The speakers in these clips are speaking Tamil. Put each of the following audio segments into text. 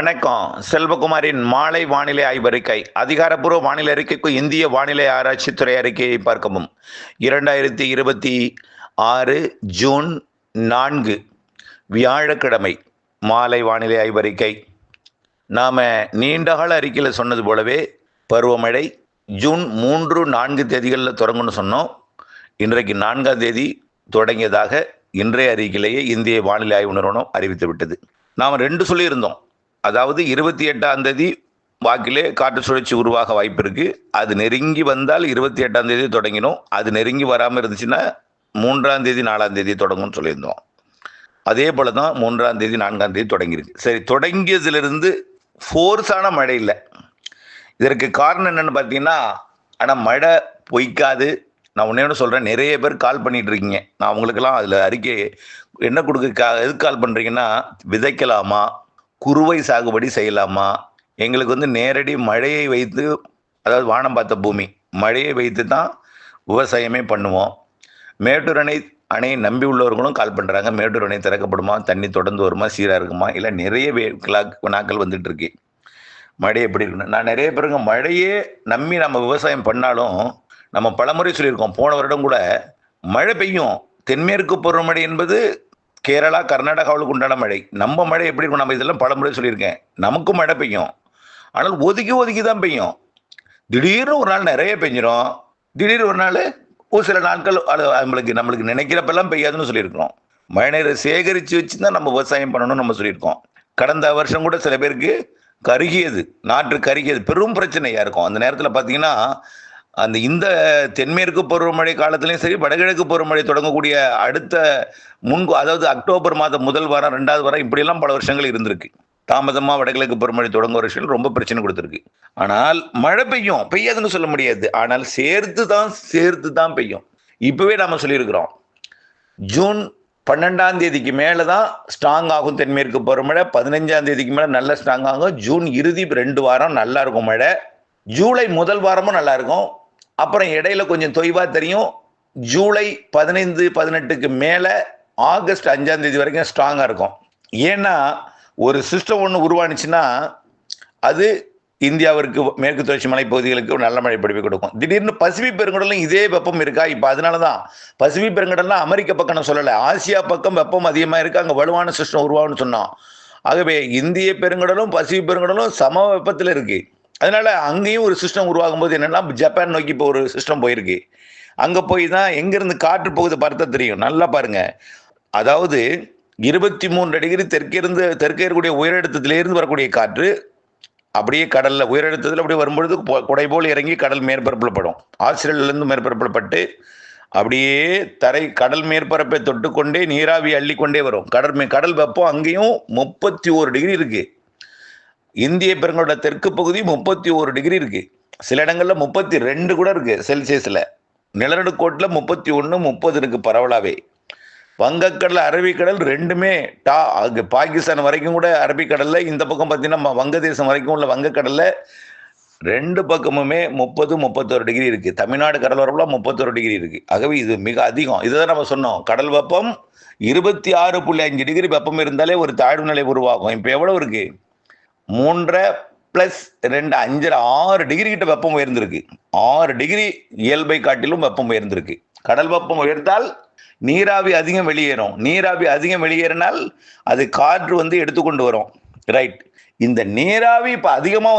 வணக்கம். செல்வகுமாரின் மாலை வானிலை ஆய்வறிக்கை. அதிகாரப்பூர்வ வானிலை அறிக்கைக்கு இந்திய வானிலை ஆராய்ச்சித்துறை அறிக்கையை பார்க்கவும். 2026 ஜூன் 4 வியாழக்கிழமை மாலை வானிலை ஆய்வறிக்கை. நாம் நீண்டகால அறிக்கையில் சொன்னது போலவே பருவமழை ஜூன் 3, 4 தேதிகளில் தொடங்கும்னு சொன்னோம். இன்றைக்கு 4ஆம் தேதி தொடங்கியதாக இன்றைய அறிக்கையிலேயே இந்திய வானிலை ஆய்வு நிறுவனம் அறிவித்து விட்டது. நாம் 2 சொல்லியிருந்தோம். அதாவது 28ஆம் தேதி வாக்கிலே காற்று சுழற்சி உருவாக வாய்ப்பு இருக்குது. அது நெருங்கி வந்தால் 28ஆம் தேதி தொடங்கினோம். அது நெருங்கி வராமல் இருந்துச்சுன்னா 3ஆம் தேதி 4ஆம் தேதி தொடங்கும்னு சொல்லியிருந்தோம். அதே போல தான் 3ஆம் தேதி 4ஆம் தேதி தொடங்கியிருக்கு. சரி, தொடங்கியதிலிருந்து ஃபோர்ஸான மழை இல்லை. இதற்கு காரணம் என்னென்னு பார்த்தீங்கன்னா, ஆனால் மழை பொய்க்காது. நான் ஒன்று சொல்கிறேன், நிறைய பேர் கால் பண்ணிகிட்டு இருக்கீங்க. நான் அவங்களுக்கெல்லாம் அதில் அறிக்கை என்ன எதுக்கு கால் பண்ணுறீங்கன்னா, விதைக்கலாமா, குறுவை சாகுபடி செய்யலாமா, எங்களுக்கு நேரடி மழையை வைத்து, அதாவது வானம் பார்த்த பூமி, மழையை வைத்து தான் விவசாயமே பண்ணுவோம். மேட்டூர் அணையை நம்பி உள்ளவர்களும் கால் பண்ணுறாங்க. மேட்டூர் அணை திறக்கப்படுமா, தண்ணி தொடர்ந்து வருமா, சீராக இருக்குமா, இல்லை நிறைய நாட்கள் வந்துட்டு இருக்கு, மழை எப்படி இருக்குன்னு. நான் நிறைய பேருங்க மழையே நம்பி நம்ம விவசாயம் பண்ணாலும், நம்ம பலமுறை சொல்லியிருக்கோம், போன வருடம் கூட மழை பெய்யும். தென்மேற்கு பருவமழை என்பது கேரளா, கர்நாடகாவுக்கு உண்டான மழை. நம்ம மழை எப்படி இருக்கும், நம்ம இதெல்லாம் பலமுறை சொல்லியிருக்கேன். நமக்கும் மழை பெய்யும், ஆனால் ஒதுக்கி ஒதுக்கி தான் பெய்யும். திடீர்னு ஒரு நாள் நிறைய பெஞ்சிடும், திடீர்னு ஒரு நாள் ஒரு சில நாட்கள் நம்மளுக்கு நினைக்கிறப்பெல்லாம் பெய்யாதுன்னு சொல்லியிருக்கிறோம். மழை நீரை சேகரித்து வச்சு தான் நம்ம விவசாயம் பண்ணணும்னு நம்ம சொல்லியிருக்கோம். கடந்த வருஷம் கூட சில பேருக்கு நாற்று கருகியது பெரும் பிரச்சனையாக இருக்கும். அந்த நேரத்தில் பார்த்தீங்கன்னா, இந்த தென்மேற்கு பருவமழை காலத்திலையும் சரி, வடகிழக்கு பருவமழை தொடங்கக்கூடிய அடுத்த அதாவது அக்டோபர் மாதம் முதல் வாரம், 2வது வாரம், இப்படியெல்லாம் பல வருஷங்கள் இருந்திருக்கு. தாமதமாக வடகிழக்கு பருவமழை தொடங்க வருஷங்கள் ரொம்ப பிரச்சனை கொடுத்துருக்கு. ஆனால் மழை பெய்யாதுன்னு சொல்ல முடியாது. ஆனால் சேர்த்து தான் பெய்யும். இப்பவே நாம சொல்லியிருக்கிறோம், ஜூன் 12ஆம் தேதிக்கு மேலே தான் ஸ்ட்ராங் ஆகும் தென்மேற்கு பருவமழை. 15ஆம் தேதிக்கு மேலே நல்ல ஸ்ட்ராங் ஆகும். ஜூன் இறுதி 2 வாரம் நல்லா இருக்கும் மழை. ஜூலை முதல் வாரமும் நல்லா இருக்கும். அப்புறம் இடையில கொஞ்சம் தொய்வா தெரியும். ஜூலை 15, 18க்கு மேலே ஆகஸ்ட் 5ஆம் தேதி வரைக்கும் ஸ்ட்ராங்காக இருக்கும். ஏன்னா ஒரு சிஸ்டம் ஒன்று உருவானுச்சுன்னா அது இந்தியாவிற்கு மேற்கு தொடர்ச்சி மலைப்பகுதிகளுக்கு நல்ல மழை பொழிவை கொடுக்கும். திடீர்னு பசிபிக் பெருங்கடலும் இதே வெப்பம் இருக்கா? இப்போ அதனால தான் பசிபிக் பெருங்கடல்லாம் அமெரிக்க பக்கம் நான் சொல்லலை, ஆசியா பக்கம் வெப்பம் அதிகமாக இருக்குது, அங்கே வலுவான சிஸ்டம் உருவாகும்னு சொன்னோம். ஆகவே இந்திய பெருங்கடலும் பசிபிக் பெருங்கடலும் சம வெப்பத்தில் இருக்குது. அதனால அங்கேயும் ஒரு சிஸ்டம் உருவாகும் போது என்னன்னா, ஜப்பான் நோக்கி இப்போ ஒரு சிஸ்டம் போயிருக்கு. அங்கே போய் தான் எங்கேருந்து காற்று போகுது பார்த்தா தெரியும். நல்லா பாருங்க, அதாவது 23 டிகிரி தெற்கே இருக்கக்கூடிய உயரழுத்தத்திலிருந்து வரக்கூடிய காற்று அப்படியே கடலில் உயரழுத்தத்தில் அப்படியே வரும்பொழுது குடை போல் இறங்கி கடல் மேற்பரப்பில் படும். ஆஸ்திரேலியாவிலிருந்து மேற்பரப்பில் பட்டு அப்படியே கடல் மேற்பரப்பை தொட்டுக்கொண்டே நீராவி அள்ளிக்கொண்டே வரும். கடல் வெப்பம் அங்கேயும் 31 டிகிரி இருக்கு. இந்திய பெருங்கடலோட தெற்கு பகுதி 31 டிகிரி இருக்கு. சில இடங்கள்ல 32 கூட இருக்கு செல்சியஸ்ல. நிலநடுக்கோட்டில் 31, 30 இருக்கு பரவலாவே. வங்கக்கடல், அரபிக்கடல் ரெண்டுமே பாகிஸ்தான் வரைக்கும் கூட அரபிக்கடல்ல, இந்த பக்கம் பார்த்தீங்கன்னா வங்கதேசம் வரைக்கும் உள்ள வங்கக்கடல்ல 2 பக்கமுமே 30, 31 டிகிரி இருக்கு. தமிழ்நாடு கடலோரம்ல 31 டிகிரி இருக்கு. ஆகவே இது மிக அதிகம். இதுதான் நம்ம சொன்னோம், கடல் வெப்பம் 26.5 டிகிரி வெப்பம் இருந்தாலே ஒரு தாழ்வு நிலை உருவாகும். இப்போ எவ்வளவு இருக்கு? 3 + 2 5 6 டிகிரி கிட்ட வெப்பம் உயர்ந்திருக்கு. 6 டிகிரி இயல்பை காட்டிலும் வெப்பம் உயர்ந்திருக்கு. கடல் வெப்பம் உயர்ந்தால் நீராவி அதிகம் வெளியேறும். நீராவி அதிகம் வெளியேறினால் அது காற்று எடுத்துக்கொண்டு வரும். ரைட். இந்த நீராவி இப்ப அதிகமா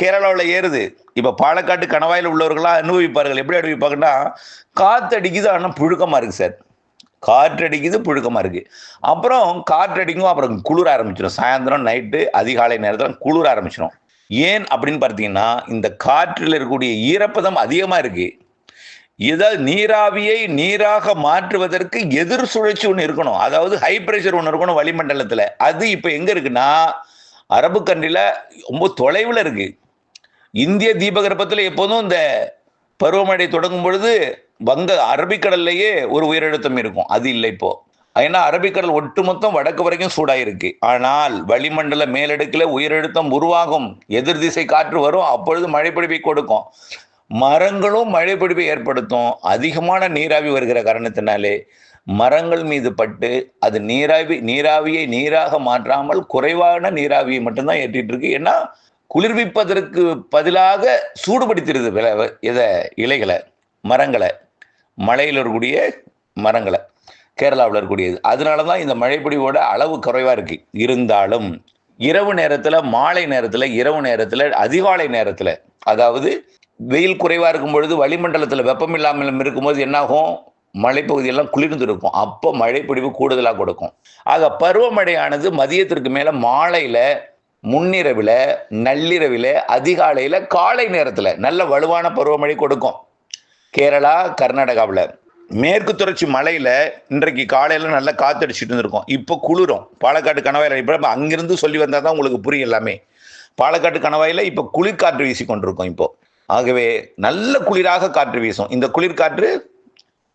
கேரளாவில் ஏறுது. இப்ப பாலக்காட்டு கணவாயில் உள்ளவர்களா அனுபவிப்பார்கள். எப்படி அனுபவிப்பாங்கன்னா, காத்து அடிக்குது, ஆனால் புழுக்கமா இருக்கு சார். காற்றடிக்குது, புழுக்கமா இருக்கு. அப்புறம் காற்றடிக்கும், அப்புறம் குளிர ஆரம்பிச்சிடும். சாயந்தரம், நைட்டு, அதிகாலை நேரத்தில் குளிர ஆரம்பிச்சிடும். ஏன் அப்படின்னு பார்த்தீங்கன்னா, இந்த காற்றில் இருக்கக்கூடிய ஈரப்பதம் அதிகமா இருக்கு. ஏதாவது நீராவியை நீராக மாற்றுவதற்கு எதிர் சுழற்சி ஒன்று இருக்கணும். அதாவது ஹை பிரஷர் ஒன்று இருக்கணும் வளிமண்டலத்தில். அது இப்போ எங்க இருக்குன்னா, அரபு கண்ட்ரில ரொம்ப தொலைவில் இருக்கு. இந்திய தீபகற்பத்தில் எப்போதும் இந்த பருவமழை தொடங்கும் பொழுது அரபிக்கடல்லையே ஒரு உயரழுத்தம் இருக்கும். அது இல்லை இப்போ. ஏன்னா அரபிக்கடல் ஒட்டுமொத்தம் வடக்கு வரைக்கும் சூடாயிருக்கு. ஆனால் வளிமண்டல மேலடுக்கில் உயரழுத்தம் உருவாகும், எதிர் திசை காற்று வரும், அப்பொழுது மழைப்பொழிவை கொடுக்கும். மரங்களும் மழைப்பொழிவை ஏற்படுத்தும். அதிகமான நீராவி வருகிற காரணத்தினாலே மரங்கள் மீது பட்டு அது நீராவியை நீராக மாற்றாமல் குறைவான நீராவியை மட்டும்தான் ஏற்றிட்டு இருக்கு. ஏன்னா குளிர்விப்பதற்கு பதிலாக சூடுபடுத்திடுது இலைகளை, மரங்களை, மலையில் இருக்கக்கூடிய மரங்களை, கேரளாவில் இருக்கக்கூடியது. அதனால தான் இந்த மழைப்பொழிவோட அளவு குறைவாக இருக்கு. இருந்தாலும் இரவு நேரத்தில், மாலை நேரத்தில், இரவு நேரத்தில், அதிகாலை நேரத்தில், அதாவது வெயில் குறைவாக இருக்கும் பொழுது வளிமண்டலத்தில் வெப்பம் இல்லாமல் இருக்கும்போது என்னாகும், மழைப்பகுதியெல்லாம் குளிர்ந்து இருக்கும். அப்போ மழைப்பொழிவு கூடுதலாக கொடுக்கும். ஆக பருவமழையானது மதியத்திற்கு மேலே, மாலையில், முன்னிரவில், நள்ளிரவில், அதிகாலையில், காலை நேரத்தில் நல்ல வலுவான பருவமழை கொடுக்கும். கேரளா, கர்நாடகாவில் மேற்கு தொடர்ச்சி மலையில் இன்றைக்கு காலையில் நல்லா காத்தடிச்சுட்டு இருந்திருக்கும். இப்போ குளிரும். பாலக்காடு கணவாயில் இப்போ அங்கிருந்து சொல்லி வந்தால் தான் உங்களுக்கு புரியும் எல்லாமே. பாலக்காட்டு கணவாயில் இப்போ குளிர்காற்று வீசி கொண்டிருக்கும். இப்போ ஆகவே நல்ல குளிராக காற்று வீசும். இந்த குளிர்காற்று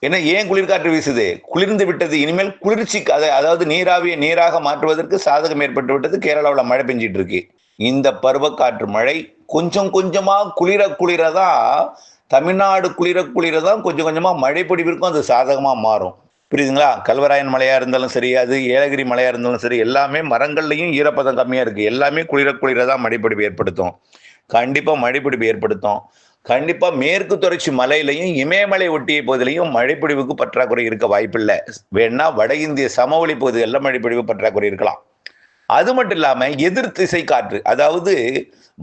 என்ன, ஏன் குளிர்காற்று வீசுது? குளிர்ந்து விட்டது. இனிமேல் குளிர்ச்சி, அதாவது நீராவியை நீராக மாற்றுவதற்கு சாதகம் ஏற்பட்டு விட்டது. கேரளாவில் மழை பெஞ்சிட்டு இருக்கு. இந்த பருவக்காற்று மழை கொஞ்சம் கொஞ்சமாக குளிரதான், தமிழ்நாடு குளிரதான் கொஞ்சம் கொஞ்சமாக மழை பொழிவிற்கும் அது சாதகமாக மாறும். புரியுதுங்களா? கல்வராயன் மலையாக இருந்தாலும் சரி, அது ஏலகிரி மலையாக இருந்தாலும் சரி, எல்லாமே மரங்கள்லையும் ஈரப்பதம் கம்மியாக இருக்குது. எல்லாமே குளிரதான் மழைப்பொழிவு ஏற்படுத்தும். கண்டிப்பாக மழைப்பொழிவு ஏற்படுத்தும். கண்டிப்பாக மேற்கு தொடர்ச்சி மலையிலையும் இமயமலை ஒட்டிய பகுதியிலையும் மழைப்பொழிவுக்கு பற்றாக்குறை இருக்க வாய்ப்பில்லை. வேணா வட இந்திய சமவெளி பகுதிகளில் மழைப்பொழிவு பற்றாக்குறை இருக்கலாம். அது மட்டும் இல்லாமல் எதிர் திசை காற்று, அதாவது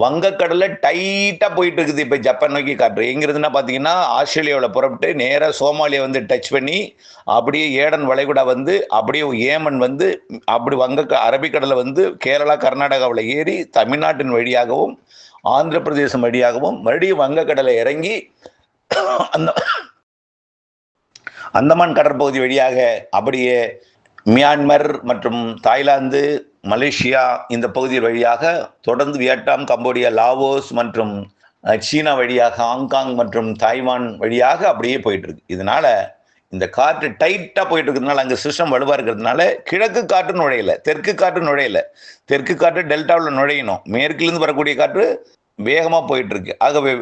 வங்கக்கடலை டைட்டாக போயிட்டு இருக்குது. இப்போ ஜப்பான் நோக்கி காற்று எங்கிறதுனா பார்த்தீங்கன்னா, ஆஸ்திரேலியாவில் புறப்பட்டு நேராக சோமாலியா வந்து டச் பண்ணி அப்படியே ஏடன் வளைகுடா வந்து அப்படியே ஏமன் வந்து அப்படி அரபிக்கடலை வந்து கேரளா, கர்நாடகாவில் ஏறி தமிழ்நாட்டின் வழியாகவும் ஆந்திர பிரதேசம் வழியாகவும் மறுபடியும் வங்கக்கடலை இறங்கி அந்தமான் கடற்பகுதி வழியாக அப்படியே மியான்மர் மற்றும் தாய்லாந்து, மலேசியா இந்த பகுதி வழியாக தொடர்ந்து வியட்நாம், கம்போடியா, லாவோஸ் மற்றும் சீனா வழியாக ஹாங்காங் மற்றும் தாய்வான் வழியாக அப்படியே போயிட்டு இருக்கு. இதனால இந்த காற்று டைட்டாக போயிட்டு இருக்கிறதுனால, அங்கே சிஸ்டம் வலுவாக இருக்கிறதுனால கிழக்கு காற்று நுழையல, தெற்கு காற்று நுழையல. தெற்கு காற்று டெல்டாவில் நுழையணும். மேற்கிலிருந்து வரக்கூடிய காற்று வேகமாக போயிட்டு இருக்கு. ஆகவே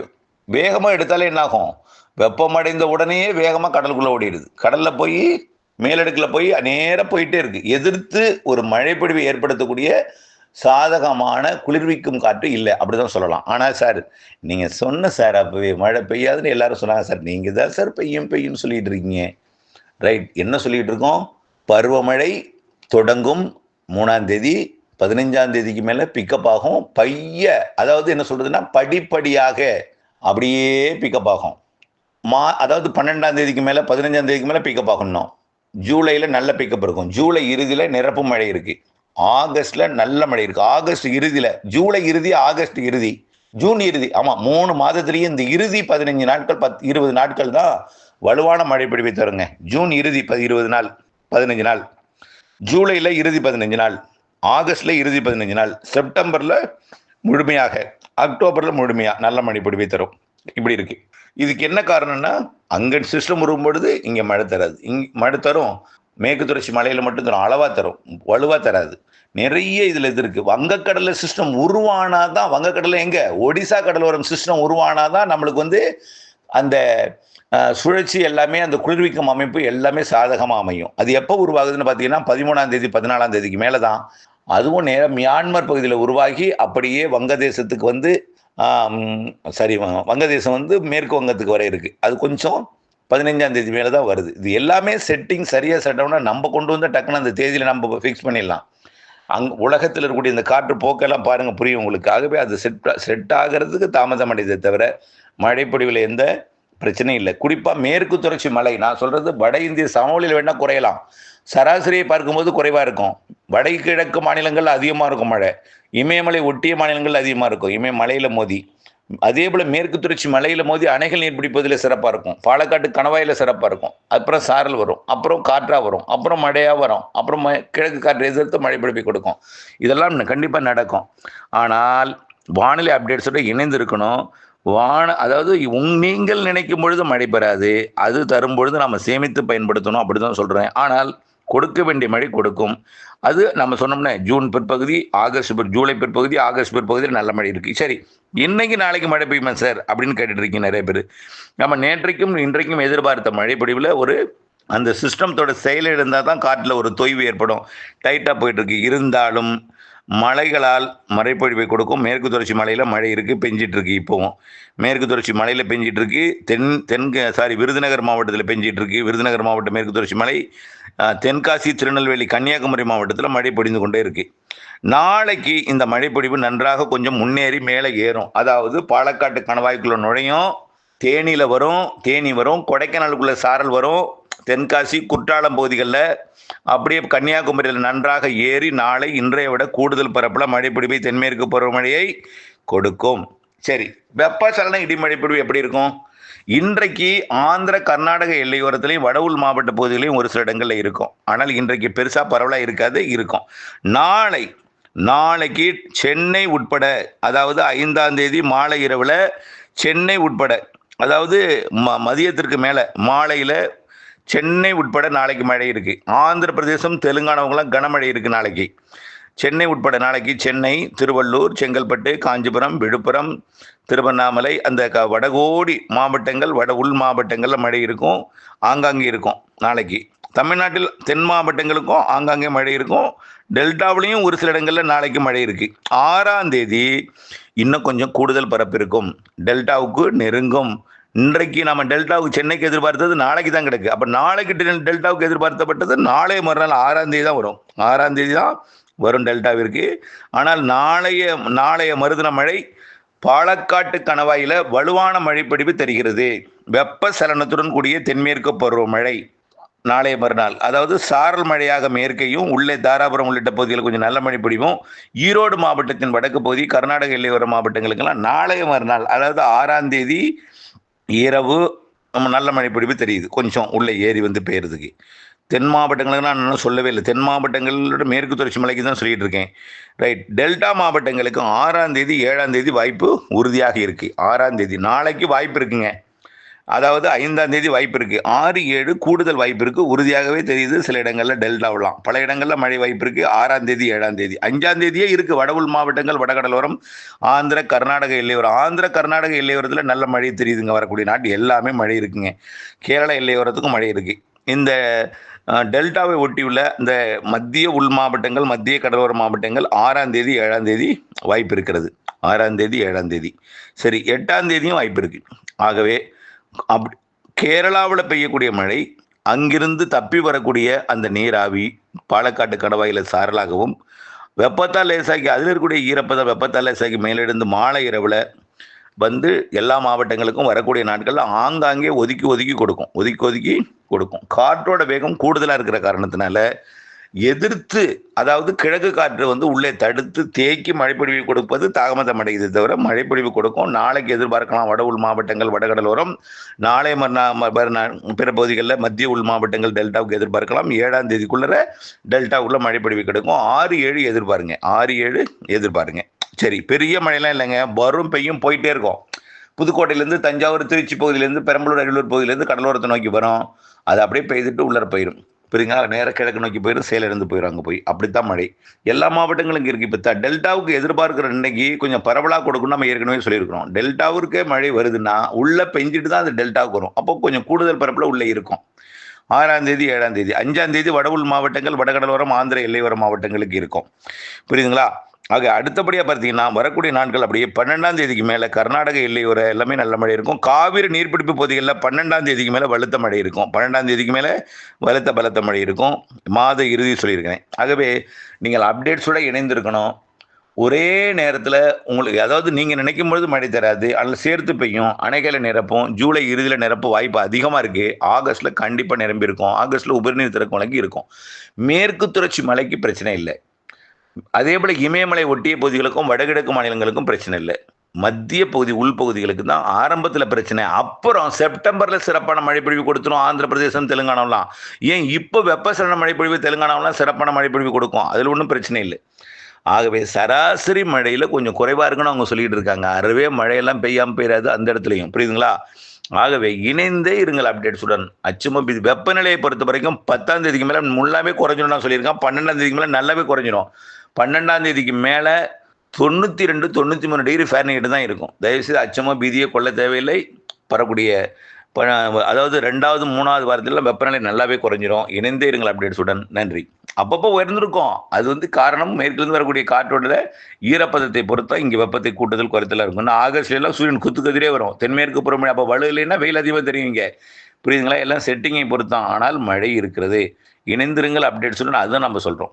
வேகமாக எடுத்தாலே என்னாகும், வெப்பமடைந்த உடனே வேகமாக கடலுக்குள்ளே ஓடிடுது. கடலில் போய் மேலடுக்கில் போய் நேராக போயிட்டே இருக்கு. எதிர்த்து ஒரு மழைப்பொழிவை ஏற்படுத்தக்கூடிய சாதகமான குளிர்விக்கும் காற்று இல்லை, அப்படிதான் சொல்லலாம். ஆனால் சார் நீங்கள் சொன்ன சார் அப்பவே மழை பெய்யாதுன்னு எல்லாரும் சொன்னாங்க சார். நீங்கள் தான் சார் பெய்யும் சொல்லிட்டு இருக்கீங்க. ரைட், என்ன சொல்லிட்டு இருக்கோம்? பருவமழை தொடங்கும் 3ஆம் தேதி, 15ஆம் தேதிக்கு மேலே பிக்கப் ஆகும். அதாவது என்ன சொல்றதுன்னா, படிப்படியாக அப்படியே பிக்கப் ஆகும். அதாவது 12ஆம் தேதிக்கு மேலே, 15ஆம் தேதிக்கு மேலே பிக்கப் ஆகணும். ஜூலையில் நல்ல பிக்கப் இருக்கும். ஜூலை இறுதியில் நிரப்பு மழை இருக்கு. ஆகஸ்ட்ல நல்ல மழை இருக்கு. ஆகஸ்ட் இறுதியில், ஜூலை இறுதி, ஆகஸ்ட் இறுதி, ஜூன் இறுதி, ஆமாம் 3 மாதத்திலேயே இந்த இறுதி 15 நாட்கள் 20 நாட்கள் தான் வலுவான மழை பொழிவை தருங்க. ஜூன் இறுதி 20 நாள், 15 நாள், ஜூலையில் இறுதி 15 நாள், ஆகஸ்ட்ல இறுதி 15 நாள், செப்டம்பர்ல முழுமையாக, அக்டோபர்ல முழுமையாக நல்ல மழை பொழிவை தரும். இப்படி இருக்கு. இதுக்கு என்ன காரணம்னா, அங்கே சிஸ்டம் உருவும் பொழுது இங்கே மழை தராது. மழை தரும், மேற்கு தொடர்ச்சி மலையில் மட்டும் தரும், அளவாக தரும், வலுவாக தராது. நிறைய இதில் இது இருக்குது. வங்கக்கடலில் சிஸ்டம் உருவானாதான், வங்கக்கடலில் எங்கே, ஒடிசா கடலோரம் சிஸ்டம் உருவானாதான் நம்மளுக்கு வந்து அந்த சுழற்சி எல்லாமே, அந்த குளிர்விக்கும் அமைப்பு எல்லாமே சாதகமாக அமையும். அது எப்போ உருவாகுதுன்னு பார்த்தீங்கன்னா, 13ஆம் தேதி 14ஆம் தேதிக்கு மேலே தான். அதுவும் நேரம் மியான்மர் பகுதியில் உருவாகி அப்படியே வங்கதேசத்துக்கு வந்து வங்கதேசம் வந்து மேற்கு வங்கத்துக்கு வர இருக்குது. அது கொஞ்சம் 15ஆம் தேதி மேலே தான் வருது. இது எல்லாமே செட்டிங் சரியாக செட்டோம்னா நம்ம கொண்டு வந்து டக்குன்னு அந்த தேதியில் நம்ம ஃபிக்ஸ் பண்ணிடலாம். உலகத்தில் இருக்கக்கூடிய இந்த காற்று போக்கெல்லாம் பாருங்கள், புரியும் உங்களுக்கு. ஆகவே அது செட் ஆகிறதுக்கு தாமதம் அடைந்ததை தவிர மழைப்பொழிவில் எந்த பிரச்சனையும் இல்லை. குறிப்பாக மேற்கு தொடர்ச்சி மலை, நான் சொல்கிறது வட இந்திய சமவெளியில் வேணால் குறையலாம். சராசரியை பார்க்கும்போது குறைவாக இருக்கும். வடகிழக்கு மாநிலங்கள் அதிகமாக இருக்கும் மழை. இமயமலை ஒட்டிய மாநிலங்கள் அதிகமாக இருக்கும், இமயமலையில் மோதி. அதே போல் மேற்கு தொடர்ச்சி மலையில் மோதி அணைகள் நீர் பிடிப்பதில் சிறப்பாக இருக்கும். பாலக்காட்டு கணவாயில் சிறப்பாக இருக்கும். அப்புறம் சாரல் வரும், அப்புறம் காற்றாக வரும், அப்புறம் மழையாக வரும், அப்புறம் கிழக்கு காற்று எதிர்த்து மழை பிடிப்பை கொடுக்கும். இதெல்லாம் கண்டிப்பாக நடக்கும். ஆனால் வானிலை அப்டேட்ஸோட இணைந்து இருக்கணும். அதாவது நீங்கள் நினைக்கும் பொழுது மழை பெறாது, அது தரும் பொழுது நம்ம சேமித்து பயன்படுத்தணும், அப்படி தான் சொல்கிறேன். ஆனால் கொடுக்க வேண்டிய மழை கொடுக்கும். அது நம்ம சொன்னோம்னா ஜூன் பிற்பகுதி, ஜூலை பிற்பகுதி, ஆகஸ்ட் பிற்பகுதியில் நல்ல மழை இருக்குது. சரி, இன்னைக்கு நாளைக்கு மழை பெய்யுமா சார் அப்படின்னு கேட்டுட்டு இருக்கீங்க நிறைய பேர். நம்ம நேற்றைக்கும் இன்றைக்கும் எதிர்பார்த்த மழை பொழிவில் ஒரு அந்த சிஸ்டத்தோட செயல் இருந்தால் தான் காற்றில் ஒரு தொய்வு ஏற்படும். டைட்டாக போயிட்டுருக்கு. இருந்தாலும் மலைகளால் மழைப்பொழிவை கொடுக்கும். மேற்கு தொடர்ச்சி மலையில் மழை இருக்குது, பெஞ்சிட்ருக்கு. இப்போவும் மேற்கு தொடர்ச்சி மலையில் பெஞ்சிட்ருக்கு. விருதுநகர் மாவட்டத்தில் பெஞ்சிட்ருக்கு. விருதுநகர் மாவட்டம் மேற்கு தொடர்ச்சி மலை, தென்காசி, திருநெல்வேலி, கன்னியாகுமரி மாவட்டத்தில் மழை பொழிந்து கொண்டே இருக்குது. நாளைக்கு இந்த மழைப்பொழிவு நன்றாக கொஞ்சம் முன்னேறி மேலே ஏறும். அதாவது பாலக்காட்டு கணவாய்க்குள்ள நுழையும், தேனி வரும், கொடைக்கானலுக்குள்ள சாரல் வரும், தென்காசி குற்றாலம் பகுதிகளில், அப்படியே கன்னியாகுமரியில் நன்றாக ஏறி நாளை இன்றைய விட கூடுதல் பரப்பில் மழைப்பொழிவை தென்மேற்கு பருவமழையை கொடுக்கும். சரி, வெப்பசலன இடிமழைப்பொழிவு எப்படி இருக்கும்? இன்றைக்கு ஆந்திர கர்நாடக எல்லையோரத்திலையும் வட உள் மாவட்ட பகுதிகளையும் ஒரு சில இடங்களில் இருக்கும். ஆனால் இன்றைக்கு பெருசாக பரவலாக இருக்காது, இருக்கும். நாளைக்கு சென்னை உட்பட, அதாவது 5ஆம் தேதி மாலை இரவில் சென்னை உட்பட, அதாவது மதியத்திற்கு மேலே மாலையில் சென்னை உட்பட நாளைக்கு மழை இருக்குது. ஆந்திர பிரதேசம், தெலுங்கானாவுக்கெல்லாம் கனமழை இருக்குது நாளைக்கு. சென்னை உட்பட நாளைக்கு சென்னை, திருவள்ளூர், செங்கல்பட்டு, காஞ்சிபுரம், விழுப்புரம், திருவண்ணாமலை, அந்த வடகோடி மாவட்டங்கள், வட உள் மாவட்டங்களில் மழை இருக்கும், ஆங்காங்கே இருக்கும் நாளைக்கு. தமிழ்நாட்டில் தென் மாவட்டங்களுக்கும் ஆங்காங்கே மழை இருக்கும். டெல்டாவிலையும் ஒரு சில இடங்களில் நாளைக்கு மழை இருக்குது. 6ஆம் தேதி இன்னும் கொஞ்சம் கூடுதல் பரப்பு இருக்கும், டெல்டாவுக்கு நெருங்கும். இன்றைக்கு நம்ம டெல்டாவுக்கு சென்னைக்கு எதிர்பார்த்தது நாளைக்கு தான் கிடக்கு. அப்போ நாளைக்கு டெல்டாவுக்கு எதிர்பார்த்தப்பட்டது நாளைய மறுநாள் 6ஆம் தேதி தான் வரும். 6ஆம் தேதி தான் வரும் டெல்டாவிற்கு. ஆனால் நாளைய மறுதின மழை பாலக்காட்டு கணவாயில் வலுவான மழைப்பொழிவு தெரிகிறது. வெப்பசலனத்துடன் கூடிய தென்மேற்கு பருவமழை நாளைய மறுநாள், அதாவது சாரல் மழையாக மேற்கையும், உள்ளே தாராபுரம் உள்ளிட்ட பகுதிகளில் கொஞ்சம் நல்ல மழை பொழிவும். ஈரோடு மாவட்டத்தின் வடக்கு பகுதி, கர்நாடக எல்லையோர மாவட்டங்களுக்கெல்லாம் நாளைய மறுநாள், அதாவது 6ஆம் தேதி இரவு நல்ல மழை பொழிவு தெரியுது, கொஞ்சம் உள்ளே ஏறி வந்து பெய்யறதுக்கு. தென் மாவட்டங்களுக்கு நான் இன்னும் சொல்லவே இல்லை. தென் மாவட்டங்களோட மேற்கு தொடர்ச்சி மலைக்கு தான் சொல்லிட்டு இருக்கேன். ரைட். டெல்டா மாவட்டங்களுக்கு 6ஆம் தேதி 7ஆம் தேதி வாய்ப்பு உறுதியாக இருக்குது. 6ஆம் தேதி நாளைக்கு வாய்ப்பு இருக்குங்க. அதாவது 5ஆம் தேதி வாய்ப்பு இருக்குது. 6, 7 கூடுதல் வாய்ப்பு இருக்குது, உறுதியாகவே தெரியுது. சில இடங்களில் டெல்டாவெலாம், பல இடங்களில் மழை வாய்ப்பு இருக்குது. 6ஆம் தேதி 7ஆம் தேதி 5ஆம் தேதியே இருக்குது. வட உள் மாவட்டங்கள், வடகடலோரம், ஆந்திர கர்நாடக எல்லையோரம். ஆந்திர கர்நாடக எல்லையோரத்தில் நல்ல மழை தெரியுதுங்க. வரக்கூடிய நாட்டு எல்லாமே மழை இருக்குங்க. கேரள எல்லையோரத்துக்கும் மழை இருக்குது. இந்த டெல்டாவை ஒட்டியுள்ள இந்த மத்திய உள் மாவட்டங்கள், மத்திய கடலோர மாவட்டங்கள் 6ஆம் தேதி 7ஆம் தேதி வாய்ப்பு இருக்கிறது. 6ஆம் தேதி 7ஆம் தேதி. சரி, 8ஆம் தேதியும் வாய்ப்பு இருக்குது. ஆகவே கேரளாவில் பெய்யக்கூடிய மழை, அங்கிருந்து தப்பி வரக்கூடிய அந்த நீராவி பாலக்காட்டு கணவாயில் சாரலாகவும், வெப்பத்தால் லேசாக்கி அதில் இருக்கக்கூடிய ஈரப்பதம் வெப்பத்தால் லேசாக்கி மேலெழுந்து மாலை இரவில் வந்து எல்லா மாவட்டங்களுக்கும் வரக்கூடிய நாட்களில் ஆங்காங்கே ஒதுக்கி கொடுக்கும். காற்றோட வேகம் கூடுதலாக இருக்கிற காரணத்தினால எதிர்த்து, அதாவது கிழக்கு காற்று வந்து உள்ளே தடுத்து தேக்கி மழைப்பொழிவு கொடுப்பது தாமதம் அடையுது தவிர மழைப்பொழிவு கொடுக்கும். நாளைக்கு எதிர்பார்க்கலாம் வட உள் மாவட்டங்கள், வடகடலோரம். நாளை பிற பகுதிகளில் மத்திய உள் மாவட்டங்கள் டெல்டாவுக்கு எதிர்பார்க்கலாம். 7ஆம் தேதிக்குள்ளே டெல்டாவுக்குள்ள மழைப்பொழிவு கிடைக்கும். 6, 7 எதிர்பாருங்க. 6, 7 எதிர்பாருங்க. சரி, பெரிய மழைலாம் இல்லைங்க, வரும் பெய்யும் போயிட்டே இருக்கும். புதுக்கோட்டையிலேருந்து தஞ்சாவூர், திருச்சி பகுதியிலேருந்து, பெரம்பலூர், அரியலூர் பகுதியிலேருந்து கடலோரத்தை நோக்கி வரும். அது அப்படியே பெய்துட்டு உள்ளர போயிடும். புரியுங்களா? நேராக கிழக்கு நோக்கி போயிடும், சேலம் போயிடும். அங்கே போய் அப்படித்தான் மழை எல்லா மாவட்டங்களும் இங்கே இருக்குது. இப்போ டெல்டாவுக்கு எதிர்பார்க்குற இன்னைக்கு கொஞ்சம் பரவலாக கொடுக்கணும். நம்ம ஏற்கனவே சொல்லியிருக்கிறோம், டெல்டாவிற்கே மழை வருதுன்னா உள்ளே பெஞ்சிட்டு தான் அது டெல்டாவுக்கு வரும். அப்போ கொஞ்சம் கூடுதல் பரப்பில் உள்ளே இருக்கும். 6ஆம் தேதி 7ஆம் தேதி 5ஆம் தேதி வட உள் மாவட்டங்கள், வடகடலோரம், ஆந்திர எல்லையோர மாவட்டங்களுக்கு இருக்கும். புரியுதுங்களா? ஆக அடுத்தபடியாக பார்த்தீங்கன்னா வரக்கூடிய நாட்கள் அப்படியே 12ஆம் தேதிக்கு மேலே கர்நாடக எல்லையோர எல்லாமே நல்ல மழை இருக்கும். காவிரி நீர்பிடிப்பு பகுதிகளில் 12ஆம் தேதிக்கு மேலே வலுத்த மழை இருக்கும். 12ஆம் தேதிக்கு மேலே பலத்த மழை இருக்கும். மாத இறுதி சொல்லியிருக்கிறேன். ஆகவே நீங்கள் அப்டேட்ஸோட இணைந்திருக்கணும். ஒரே நேரத்தில் உங்களுக்கு, அதாவது நீங்கள் நினைக்கும் பொழுது மழை தராது, அதில் சேர்த்து பெய்யும். அணைகளை நிரப்பும். ஜூலை இறுதியில் நிரப்பு வாய்ப்பு அதிகமாக இருக்குது. ஆகஸ்ட்டில் கண்டிப்பாக நிரம்பி இருக்கும். ஆகஸ்ட்டில் உபரிநீர் திறக்கும் மழைக்கு இருக்கும். மேற்கு தொடர்ச்சி மலைக்கு பிரச்சனை இல்லை. அதே போல் இமயமலை ஒட்டிய பகுதிகளுக்கும் வடகிழக்கு மாநிலங்களுக்கும் பிரச்சனை இல்லை. மத்திய பகுதி, உள்பகுதிகளுக்கு தான் ஆரம்பத்தில் பிரச்சனை. அப்புறம் செப்டம்பரில் சிறப்பான மழைப்பொழிவு கொடுத்துரும் ஆந்திர பிரதேசம், தெலுங்கானாவெலாம். ஏன் இப்போ வெப்பசலன மழைப்பொழிவு தெலுங்கானாவெலாம் சிறப்பான மழைப்பொழிவு கொடுக்கும், அதில் ஒன்றும் பிரச்சனை இல்லை. ஆகவே சராசரி மழையில் கொஞ்சம் குறைவாக இருக்குன்னு அவங்க சொல்லிட்டு இருக்காங்க. அறவே மழையெல்லாம் பெய்யாமல் பெய்யாது அந்த இடத்துலையும். புரியுதுங்களா? ஆகவே இணைந்தே இருங்கள் அப்டேட்ஸுடன். அச்சுமபி வெப்பநிலையை பொறுத்த வரைக்கும் 10ஆம் தேதிக்கு மேலே முல்லாமே குறைஞ்சிடும் நான் சொல்லியிருக்கேன். 12ஆம் தேதிக்கு மேலே நல்லாவே குறைஞ்சிடும். 12ஆம் தேதிக்கு மேலே 92, 93 டிகிரி ஃபேரன்ஹீட் தான் இருக்கும். தயவுசெய்து அச்சமோ பீதியை கொள்ள தேவையில்லை. வரக்கூடிய அதாவது 2வது 3வது வாரத்தில் வெப்பநிலை நல்லாவே குறைஞ்சிரும். இணைந்தே இருங்கள் அப்டேட்ஸுடன். நன்றி. அப்பப்போ உயர்ந்திருக்கும். அது காரணம் மேற்கிலிருந்து வரக்கூடிய காற்றோட ஈரப்பதத்தை பொறுத்தா இங்கே வெப்பத்தை கூட்டுதல் குறைத்தலாக இருக்கும். இன்னும் ஆகஸ்ட்லாம் சூரியன் குத்துக்கதிரே வரும். தென்மேற்கு பருவமழை அப்போ வலு இல்லைன்னா வெயில் அதிகமாக தெரியும் இங்கே. புரியுதுங்களா? எல்லாம் செட்டிங்கை பொறுத்தான். ஆனால் மழை இருக்கிறது. இணைந்திருங்கள் அப்டேட்ஸுடன் அதுதான் நம்ம சொல்கிறோம்.